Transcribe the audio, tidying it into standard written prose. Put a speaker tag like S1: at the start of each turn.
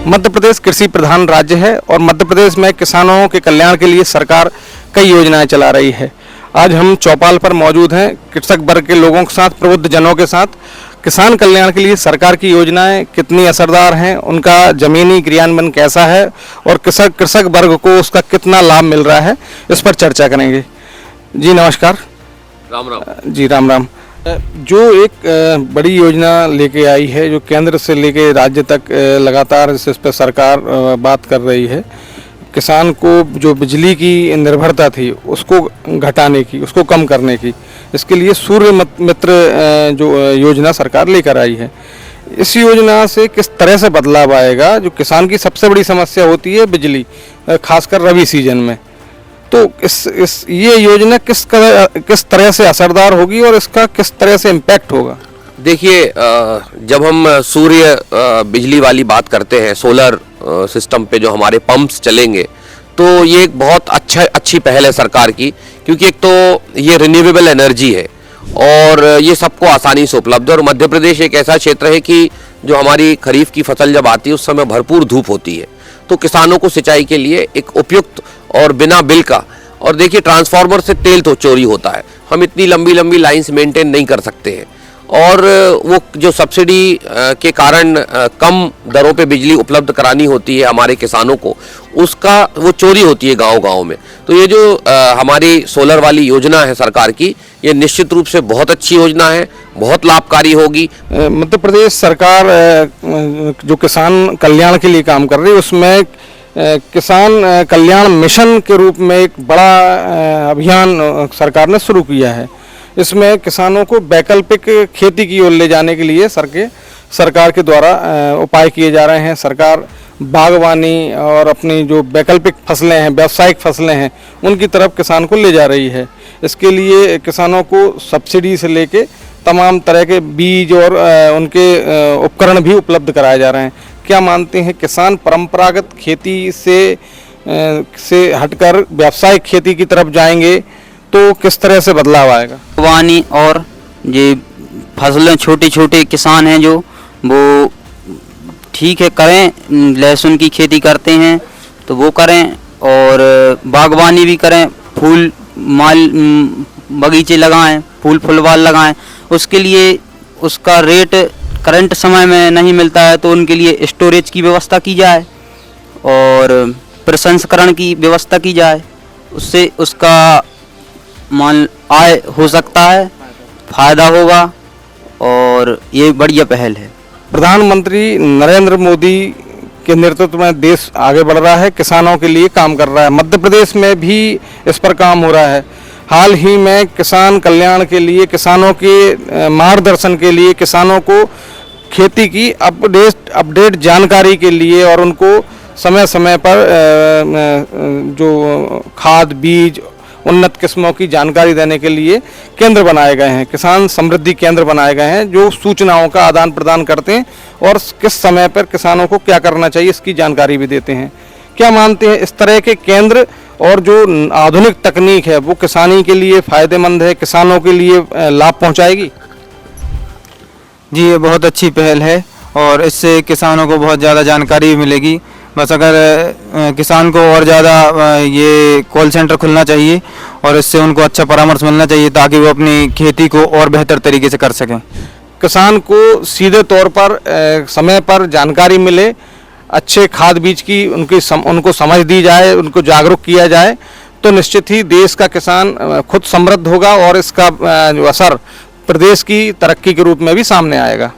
S1: मध्य प्रदेश कृषि प्रधान राज्य है और मध्य प्रदेश में किसानों के कल्याण के लिए सरकार कई योजनाएं चला रही है। आज हम चौपाल पर मौजूद हैं कृषक वर्ग के लोगों के साथ, प्रबुद्ध जनों के साथ। किसान कल्याण के लिए सरकार की योजनाएं कितनी असरदार हैं, उनका ज़मीनी क्रियान्वयन कैसा है और कृषक वर्ग को उसका कितना लाभ मिल रहा है, इस पर चर्चा करेंगे। जी नमस्कार।
S2: राम राम।
S1: जी राम राम। जो एक बड़ी योजना लेके आई है, जो केंद्र से लेके राज्य तक लगातार इस पर सरकार बात कर रही है, किसान को जो बिजली की निर्भरता थी उसको घटाने की, उसको कम करने की, इसके लिए सूर्य मित्र जो योजना सरकार लेकर आई है। इस योजना से किस तरह से बदलाव आएगा? जो किसान की सबसे बड़ी समस्या होती है बिजली, खासकर रबी सीजन में, तो ये योजना किस तरह से असरदार होगी और इसका किस तरह से इम्पैक्ट होगा?
S2: देखिए, जब हम सूर्य बिजली वाली बात करते हैं, सोलर सिस्टम पे जो हमारे पंप्स चलेंगे, तो ये एक बहुत अच्छी पहल है सरकार की, क्योंकि एक तो ये रिन्यूएबल एनर्जी है और ये सबको आसानी से उपलब्ध है। और मध्य प्रदेश एक ऐसा क्षेत्र है कि जो हमारी खरीफ की फसल जब आती है उस समय भरपूर धूप होती है, तो किसानों को सिंचाई के लिए एक उपयुक्त और बिना बिल का, और देखिए ट्रांसफार्मर से तेल तो चोरी होता है, हम इतनी लंबी लंबी लाइंस मेंटेन नहीं कर सकते हैं, और वो जो सब्सिडी के कारण कम दरों पे बिजली उपलब्ध करानी होती है हमारे किसानों को, उसका वो चोरी होती है गांव-गांव में। तो ये जो हमारी सोलर वाली योजना है सरकार की, ये निश्चित रूप से बहुत अच्छी योजना है, बहुत लाभकारी होगी।
S1: मध्य प्रदेश सरकार जो किसान कल्याण के लिए काम कर रही है, उसमें किसान कल्याण मिशन के रूप में एक बड़ा अभियान सरकार ने शुरू किया है। इसमें किसानों को वैकल्पिक खेती की ओर ले जाने के लिए सरकार के द्वारा उपाय किए जा रहे हैं। सरकार बागवानी और अपनी जो वैकल्पिक फसलें हैं, व्यावसायिक फसलें हैं, उनकी तरफ किसान को ले जा रही है। इसके लिए किसानों को सब्सिडी से लेके तमाम तरह के बीज और उनके उपकरण भी उपलब्ध कराए जा रहे हैं। क्या मानते हैं, किसान परंपरागत खेती से हटकर व्यावसायिक खेती की तरफ जाएंगे तो किस तरह से बदलाव आएगा?
S3: बागवानी और ये फसलें, छोटे छोटे किसान हैं जो, वो ठीक है करें, लहसुन की खेती करते हैं तो वो करें, और बागवानी भी करें, फूल माल बगीचे लगाएं, फुलवाल लगाएं। उसके लिए उसका रेट करंट समय में नहीं मिलता है, तो उनके लिए स्टोरेज की व्यवस्था की जाए और प्रसंस्करण की व्यवस्था की जाए, उससे उसका मान आय हो सकता है, फायदा होगा, और ये बढ़िया पहल है।
S1: प्रधानमंत्री नरेंद्र मोदी के नेतृत्व में देश आगे बढ़ रहा है, किसानों के लिए काम कर रहा है। मध्य प्रदेश में भी इस पर काम हो रहा है। हाल ही में किसान कल्याण के लिए, किसानों के मार्गदर्शन के लिए, किसानों को खेती की अपडेट जानकारी के लिए और उनको समय समय पर जो खाद, बीज, उन्नत किस्मों की जानकारी देने के लिए केंद्र बनाए गए हैं, किसान समृद्धि केंद्र बनाए गए हैं, जो सूचनाओं का आदान प्रदान करते हैं और किस समय पर किसानों को क्या करना चाहिए इसकी जानकारी भी देते हैं। क्या मानते हैं, इस तरह के केंद्र और जो आधुनिक तकनीक है वो किसानी के लिए फायदेमंद है, किसानों के लिए लाभ पहुंचाएगी?
S4: जी, ये बहुत अच्छी पहल है और इससे किसानों को बहुत ज़्यादा जानकारी भी मिलेगी। बस अगर किसान को और ज़्यादा ये कॉल सेंटर खुलना चाहिए और इससे उनको अच्छा परामर्श मिलना चाहिए, ताकि वो अपनी खेती को और बेहतर तरीके से कर सकें।
S1: किसान को सीधे तौर पर समय पर जानकारी मिले, अच्छे खाद बीज की उनको समझ दी जाए, उनको जागरूक किया जाए, तो निश्चित ही देश का किसान खुद समृद्ध होगा और इसका जो असर प्रदेश की तरक्की के रूप में भी सामने आएगा।